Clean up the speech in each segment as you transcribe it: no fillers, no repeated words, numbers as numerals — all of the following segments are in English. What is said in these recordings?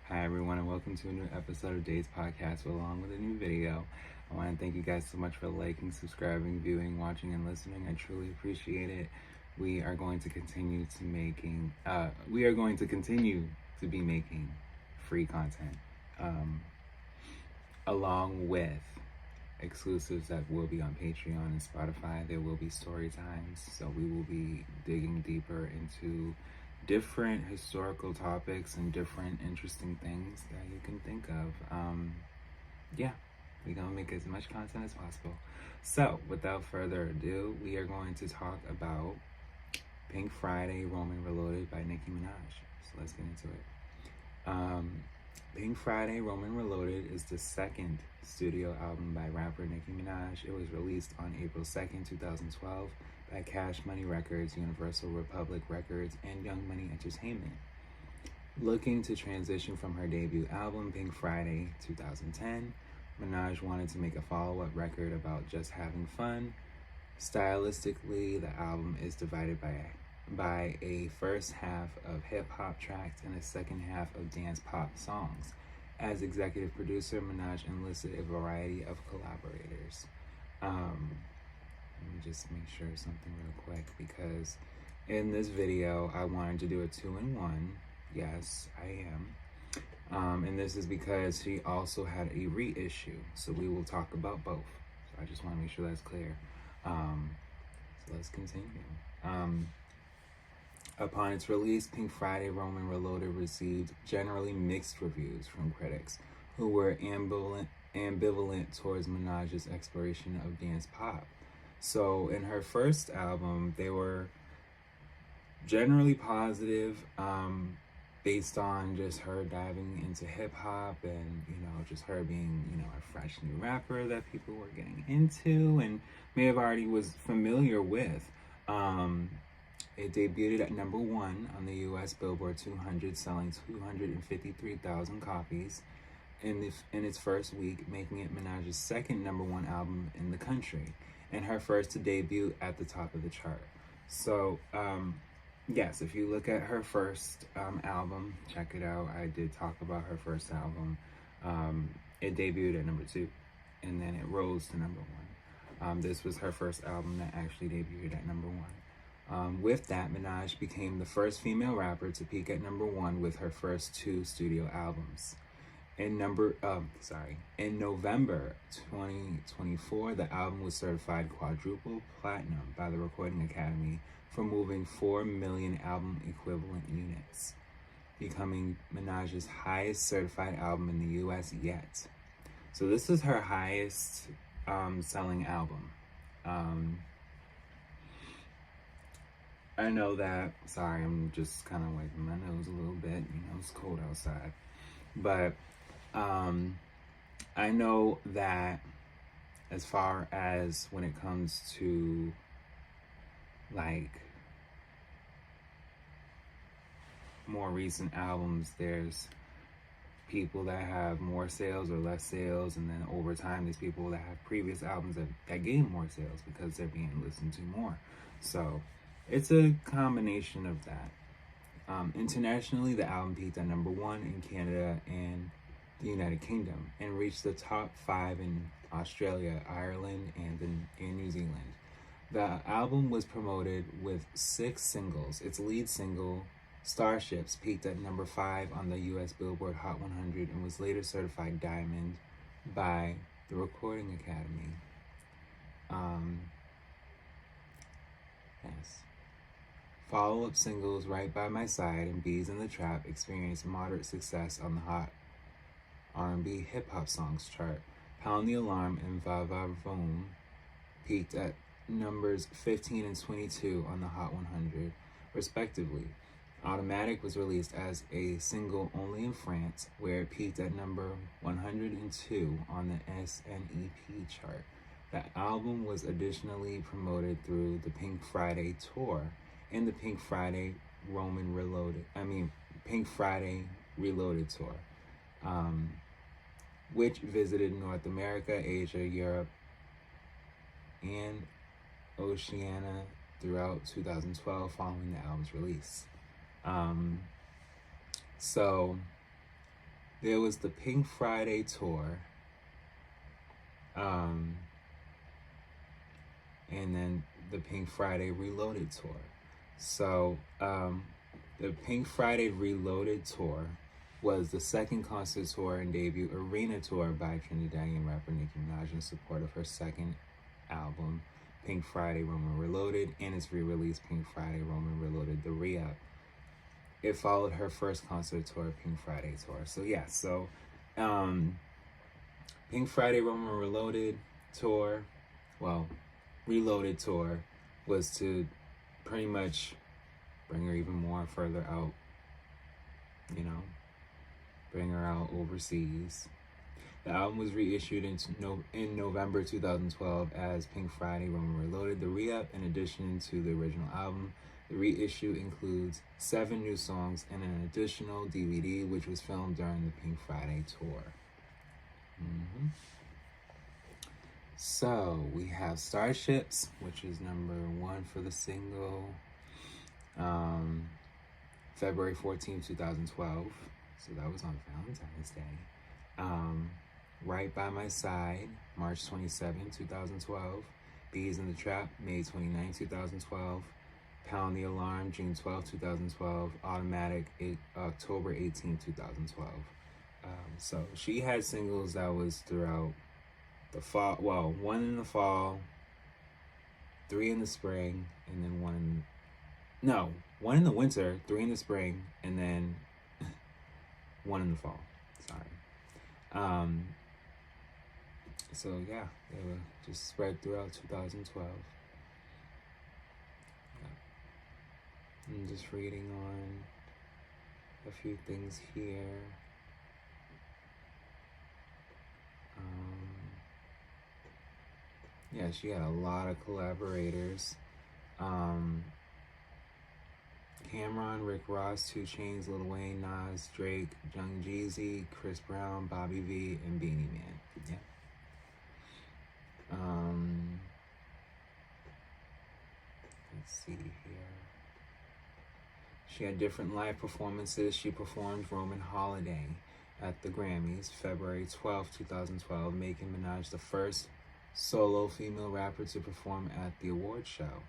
Hi everyone and welcome to a new episode of Days Podcast along with a new video. I want to thank you guys so much for liking, subscribing, viewing, watching, and listening. I truly appreciate it. We are going to continue to be making free content, along with exclusives that will be on Patreon and Spotify. There will be story times, so we will be digging deeper into different historical topics and different interesting things that you can think of. Yeah, we're gonna make as much content as possible. So, without further ado, we are going to talk about Pink Friday, Roman Reloaded by Nicki Minaj. So let's get into it. Pink Friday, Roman Reloaded is the second studio album by rapper Nicki Minaj. It was released on April 2nd, 2012 by Cash Money Records, Universal Republic Records, and Young Money Entertainment. Looking to transition from her debut album, Pink Friday, 2010, Minaj wanted to make a follow-up record about just having fun. Stylistically, the album is divided by a first half of hip-hop tracks and a second half of dance pop songs. As executive producer, Minaj enlisted a variety of collaborators. Let me just make sure something real quick, because in this video I wanted to do a 2-in-1. Yes, I am. And this is because she also had a reissue, so we will talk about both. So I just want to make sure that's clear. So let's continue. Upon its release, Pink Friday, Roman Reloaded received generally mixed reviews from critics who were ambivalent towards Minaj's exploration of dance pop. So in her first album, they were generally positive, based on just her diving into hip hop and, just her being, a fresh new rapper that people were getting into and may have already was familiar with. It debuted at number 1 on the US Billboard 200, selling 253,000 copies in its first week, making it Minaj's second number 1 album in the country, and her first to debut at the top of the chart. So, yes, if you look at her first album, check it out. I did talk about her first album. It debuted at number 2, and then it rose to number 1. This was her first album that actually debuted at number 1. With that, Minaj became the first female rapper to peak at number 1 with her first 2 studio albums. In November 2024, the album was certified quadruple platinum by the Recording Academy for moving 4 million album equivalent units, becoming Minaj's highest certified album in the US yet. So this is her highest selling album. I know that, sorry, I'm just kind of wiping my nose a little bit, it's cold outside. But I know that as far as when it comes to like more recent albums, there's people that have more sales or less sales, and then over time there's people that have previous albums that gain more sales because they're being listened to more. So it's a combination of that. Internationally, the album peaked at number 1 in Canada and the United Kingdom and reached the top 5 in Australia, Ireland, and in New Zealand. The album was promoted with 6 singles. Its lead single, Starships, peaked at number 5 on the US Billboard Hot 100 and was later certified diamond by the Recording Academy. Yes. Follow-up singles Right By My Side and Bees in the Trap experienced moderate success on the Hot R&B Hip-Hop Songs chart. Pound the Alarm and Va Va Voom peaked at numbers 15 and 22 on the Hot 100, respectively. Automatic was released as a single only in France, where it peaked at number 102 on the SNEP chart. The album was additionally promoted through the Pink Friday tour and the Pink Friday Reloaded tour, which visited North America, Asia, Europe, and Oceania throughout 2012 following the album's release. So there was the Pink Friday tour, and then the Pink Friday Reloaded tour. So the Pink Friday Reloaded tour was the second concert tour and debut arena tour by Trinidadian rapper Nicki Minaj in support of her second album, Pink Friday Roman Reloaded, and its re-release, Pink Friday Roman Reloaded, the re-up. It followed her first concert tour, Pink Friday tour. So yeah, so Pink Friday Roman Reloaded tour, well, Reloaded tour, was to pretty much bring her even more further out, you know, bring her out overseas. The album was reissued in November 2012 as Pink Friday Roman Reloaded, the re-up, in addition to the original album. The reissue includes 7 new songs and an additional DVD, which was filmed during the Pink Friday tour. So we have Starships, which is number 1 for the single, February 14, 2012. So that was on Valentine's Day. Right by My Side, March 27, 2012. Bees in the Trap, May 29, 2012. Pound the Alarm, June 12, 2012. Automatic, October 18, 2012. So she had singles that was throughout the fall. Well, 1 in the fall, 3 in the spring, and then 1 in the winter, 3 in the spring, and then 1 in the fall. Sorry. So yeah, they were just spread throughout 2012. Yeah. I'm just reading on a few things here. Yeah, she had a lot of collaborators. Cameron, Rick Ross, 2 Chainz, Lil Wayne, Nas, Drake, Young Jeezy, Chris Brown, Bobby V, and Beanie Man. Yeah. Let's see here. She had different live performances. She performed Roman Holiday at the Grammys, February 12, 2012, making Minaj the first solo female rapper to perform at the award show.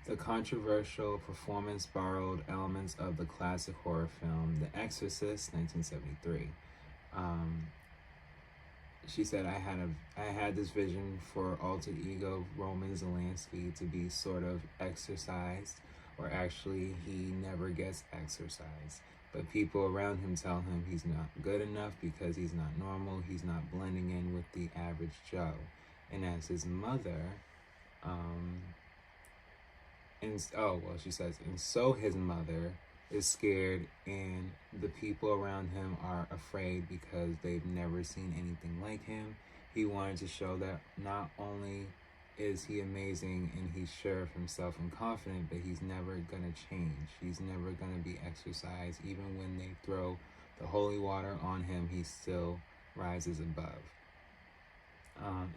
The controversial performance borrowed elements of the classic horror film The Exorcist, 1973. She said, I had this vision for alter ego Roman Zelensky to be sort of exorcised, or actually he never gets exorcised. But people around him tell him he's not good enough because he's not normal, he's not blending in with the average Joe. And as his mother, she says, and so his mother is scared and the people around him are afraid because they've never seen anything like him. He wanted to show that not only is he amazing and he's sure of himself and confident, but he's never gonna change. He's never gonna be exorcised. Even when they throw the holy water on him, he still rises above.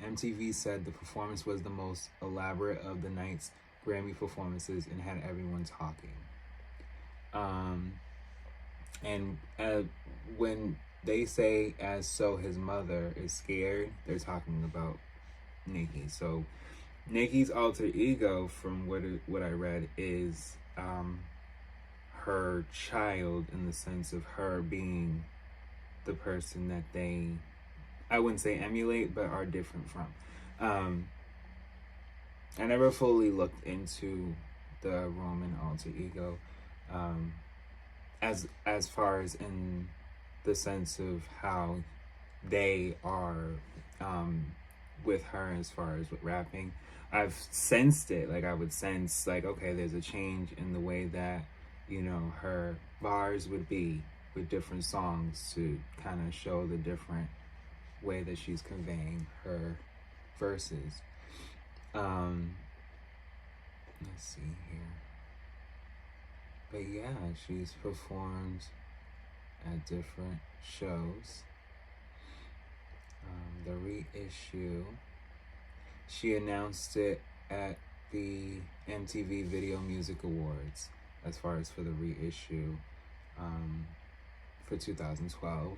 MTV said the performance was the most elaborate of the night's Grammy performances and had everyone talking. When they say as so his mother is scared, they're talking about Nicki. So Nicki's alter ego, from what I read, is her child, in the sense of her being the person that they, I wouldn't say emulate, but are different from. I never fully looked into the Roman alter ego, as far as in the sense of how they are with her as far as with rapping. I've sensed it, like I would sense, like, okay, there's a change in the way that, you know, her bars would be with different songs to kind of show the different way that she's conveying her verses. Let's see here. But yeah, she's performed at different shows. The reissue, she announced it at the MTV Video Music Awards, as far as for the reissue, for 2012.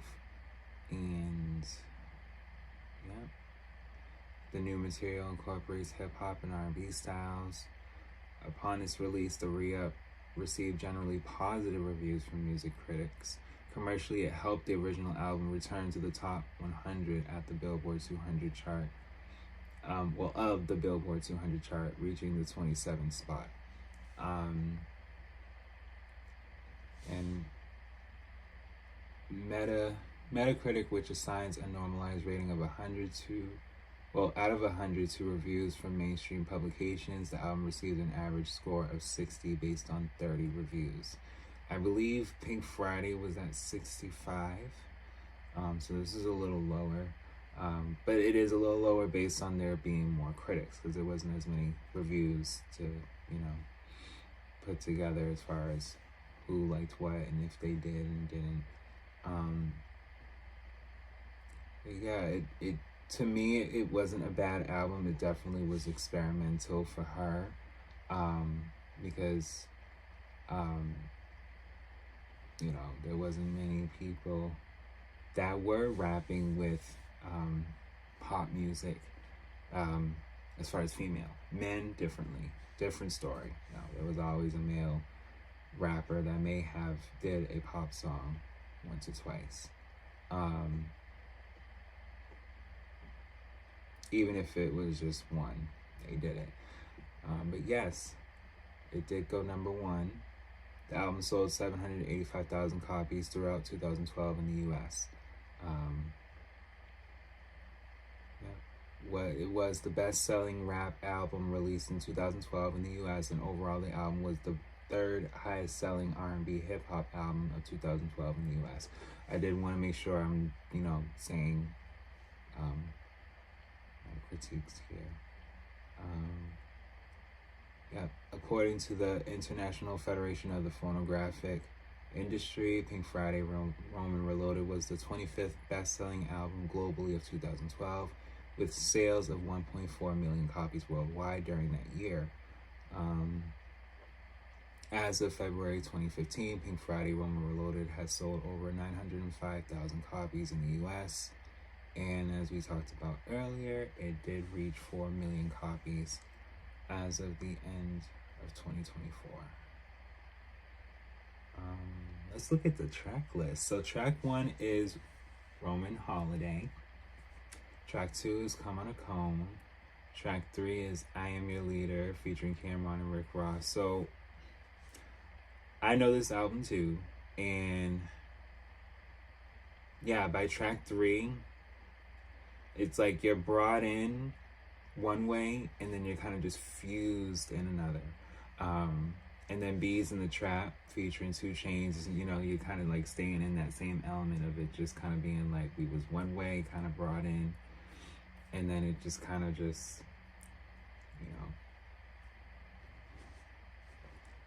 And yeah, the new material incorporates hip-hop and R&B styles. Upon its release, the re-up received generally positive reviews from music critics. Commercially, it helped the original album return to the top 100 at the Billboard 200 chart. Of the Billboard 200 chart, reaching the 27th spot. And Metacritic, which assigns a normalized rating of 100 to, out of 100 to reviews from mainstream publications, the album received an average score of 60 based on 30 reviews. I believe Pink Friday was at 65, so this is a little lower. But it is a little lower based on there being more critics, because there wasn't as many reviews to, put together as far as who liked what and if they did and didn't. It to me, it wasn't a bad album. It definitely was experimental for her, because there wasn't many people that were rapping with pop music, as far as female. Men, different story. There was always a male rapper that may have did a pop song once or twice. Even if it was just one, they did it. But yes, it did go number one. The album sold 785,000 copies throughout 2012 in the U.S. It was the best-selling rap album released in 2012 in the U.S., and overall the album was the third highest-selling R&B hip-hop album of 2012 in the U.S. I did want to make sure I'm, saying my critiques here. According to the International Federation of the Phonographic Industry, Pink Friday Roman Reloaded was the 25th best-selling album globally of 2012, with sales of 1.4 million copies worldwide during that year. As of February 2015, Pink Friday Roman Reloaded has sold over 905,000 copies in the US, and as we talked about earlier, it did reach 4 million copies as of the end of 2024. Let's look at the track list. So track 1 is Roman Holiday. Track 2 is Come on a Comb. Track 3 is I Am Your Leader, featuring Cameron and Rick Ross. So I know this album too, and by track 3, it's like you're brought in one way and then you're kind of just fused in another. And then Bees in the Trap, featuring 2 Chainz, you're kind of like staying in that same element of it just kind of being like we was one way, kind of brought in, and then it just kind of just,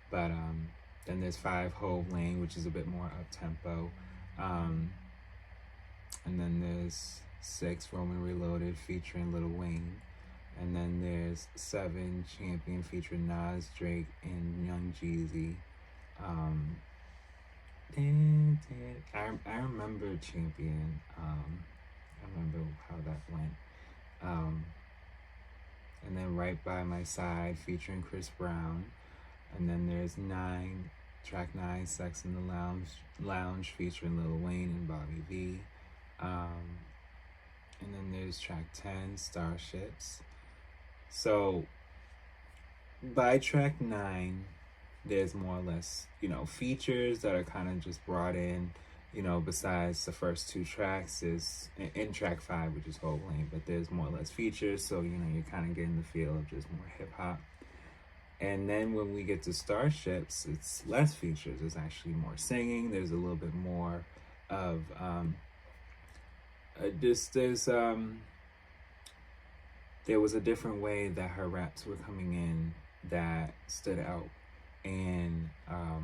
But then there's 5 Hove Lane, which is a bit more up-tempo. And then there's 6 Roman Reloaded, featuring Lil Wayne. And then there's 7 Champion, featuring Nas, Drake, and Young Jeezy. I remember Champion. I remember how that went. And then Right By My Side, featuring Chris Brown. And then there's 9, track 9, Sex in the Lounge, featuring Lil Wayne and Bobby V. And then there's track 10, Starships. So by track 9, there's more or less, features that are kind of just brought in, besides the first 2 tracks is in track 5, which is Hove Lane, but there's more or less features. So, you're kind of getting the feel of just more hip hop. And then when we get to Starships, it's less features. There's actually more singing. There's a little bit more of, there was a different way that her raps were coming in that stood out. And, I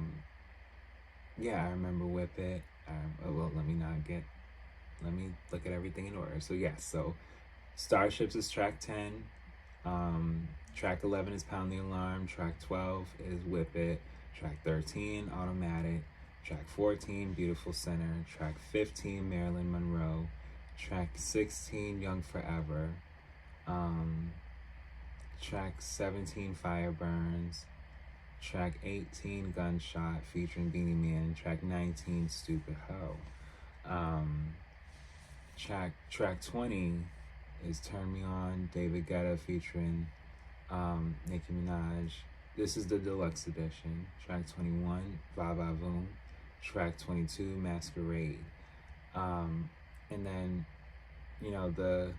remember Whip It. Let me look at everything in order. So, so Starships is track 10. Track 11 is Pound the Alarm. Track 12 is Whip It. Track 13, Automatic. Track 14, Beautiful Sinner. Track 15, Marilyn Monroe. Track 16, Young Forever. Track 17, Fire Burns. Track 18, Gunshot, featuring Beanie Man. Track 19, Stupid Ho. Track 20 is Turn Me On, David Guetta featuring Nicki Minaj. This is the deluxe edition. Track 21, Va Va Voom. Track 22, Masquerade. And then, the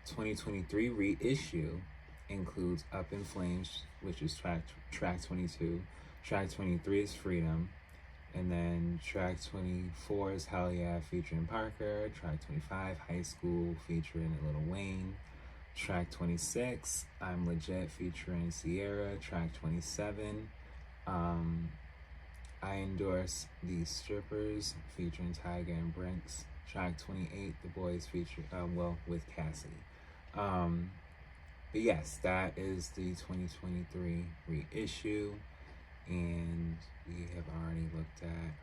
2023 reissue includes Up in Flames, which is track 22. Track 23 is Freedom. And then track 24 is Hell Yeah featuring Parker. Track 25, High School featuring Lil Wayne. Track 26, I'm Legit featuring Sierra. Track 27, I Endorse These Strippers featuring Tyga and Brinks. Track 28, The Boys feature, with Cassie. But yes, that is the 2023 reissue, and we have already looked at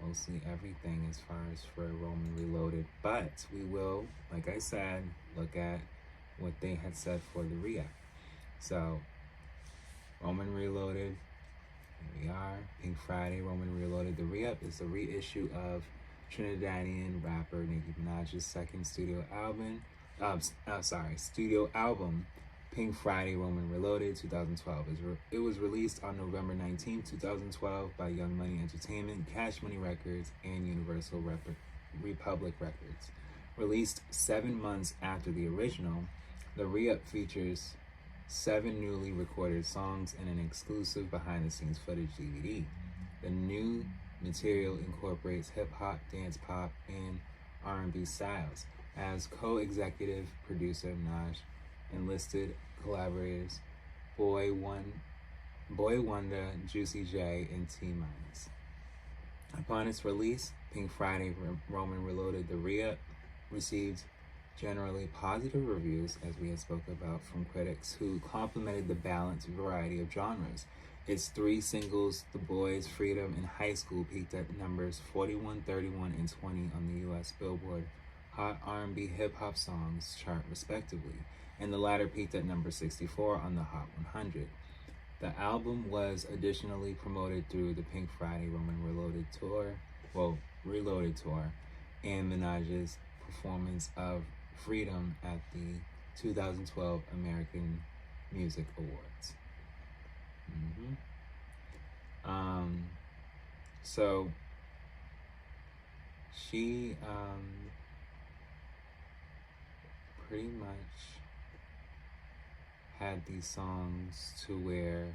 mostly everything as far as for Roman Reloaded, but we will, like I said, look at what they had said for the re-up. So, Roman Reloaded, here we are, Pink Friday, Roman Reloaded. The re-up is a reissue of Trinidadian rapper Nicki Minaj's second studio album, Pink Friday, Roman Reloaded, 2012. It was released on November 19, 2012 by Young Money Entertainment, Cash Money Records, and Universal Republic Records. Released 7 months after the original, the re-up features 7 newly recorded songs and an exclusive behind-the-scenes footage DVD. The new material incorporates hip-hop, dance pop, and R&B styles. As co-executive producer, Minaj enlisted collaborators Boy Wonder, Juicy J, and T-. Upon its release, Pink Friday, Roman Reloaded, the re-up received generally positive reviews, as we had spoken about, from critics who complimented the balanced variety of genres. Its 3 singles, The Boys, Freedom, and High School, peaked at numbers 41, 31, and 20 on the U.S. Billboard Hot R&B Hip Hop Songs chart, respectively, and the latter peaked at number 64 on the Hot 100. The album was additionally promoted through the Pink Friday Roman Reloaded tour, and Minaj's performance of Freedom at the 2012 American Music Awards. So she pretty much had these songs to where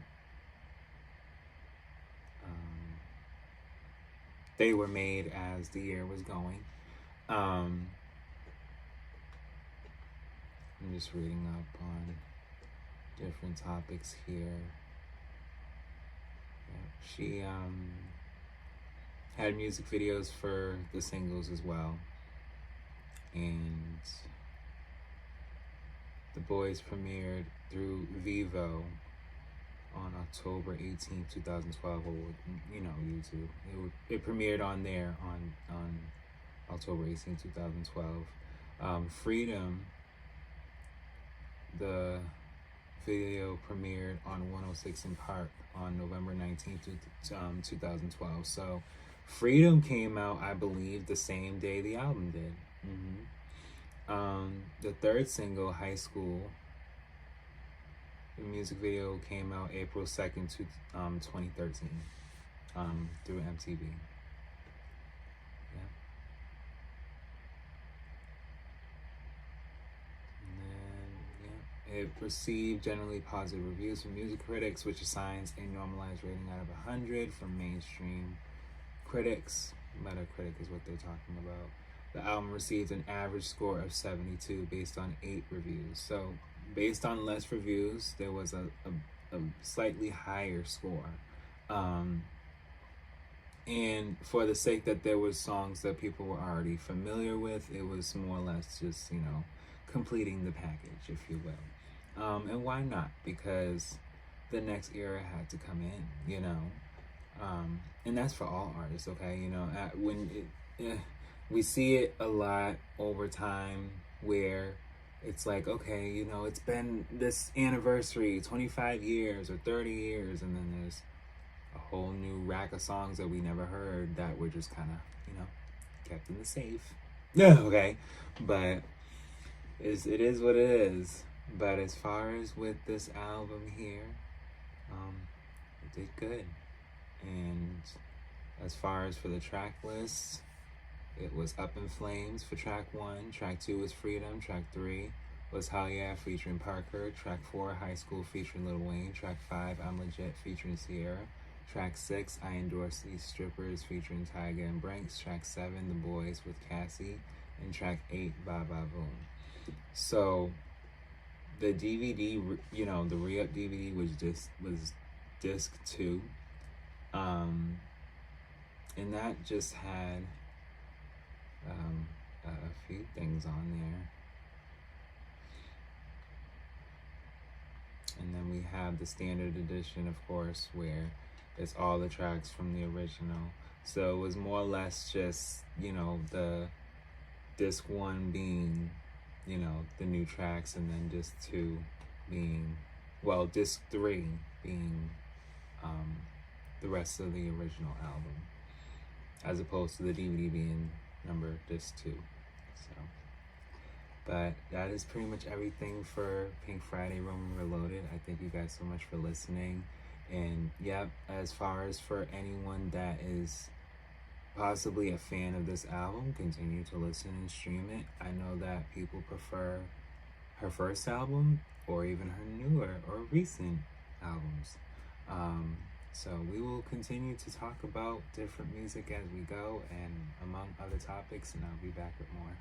they were made as the year was going. I'm just reading up on different topics here. She had music videos for the singles as well. And The Boys premiered through Vivo on October 18, 2012, or YouTube. It premiered on there on October 18, 2012. Freedom, the video premiered on 106 in Park on November 19th, 2012. So Freedom came out, I believe, the same day the album did. The third single, High School, the music video came out April 2nd, 2013, through MTV. It received generally positive reviews from music critics, which assigns a normalized rating out of 100 from mainstream critics. Metacritic is what they're talking about. The album received an average score of 72 based on 8 reviews. So based on less reviews, there was a slightly higher score. And for the sake that there was songs that people were already familiar with, it was more or less just, completing the package, if you will. And why not? Because the next era had to come in, And that's for all artists, okay? You know, we see it a lot over time where it's like, okay, you know, it's been this anniversary, 25 years or 30 years, and then there's a whole new rack of songs that we never heard that were just kind of, you know, kept in the safe. Yeah, okay. But it is what it is. But as far as with this album here, it did good. And as far as for the track list, it was Up in Flames for track 1. Track 2 was Freedom. Track 3 was Hell Yeah featuring Parker. Track 4, High School featuring Lil Wayne. Track 5, I'm Legit featuring Sierra. Track 6, I Endorse These Strippers featuring Tyga and Branks. Track 7, The Boys with Cassie. And track 8, Ba Ba Boom. So the DVD, you know, the re-up DVD was disc 2. And that just had a few things on there. And then we have the standard edition, of course, where it's all the tracks from the original. So it was more or less just, you know, the disc 1 being, you know, the new tracks, and then disc 2 being, well, disc 3 being the rest of the original album, as opposed to the DVD being number disc 2. So, but that is pretty much everything for Pink Friday Roman Reloaded. I thank you guys so much for listening. And yep, as far as for anyone that is possibly a fan of this album, continue to listen and stream it. I know that people prefer her first album or even her newer or recent albums. So we will continue to talk about different music as we go, and among other topics, and I'll be back with more.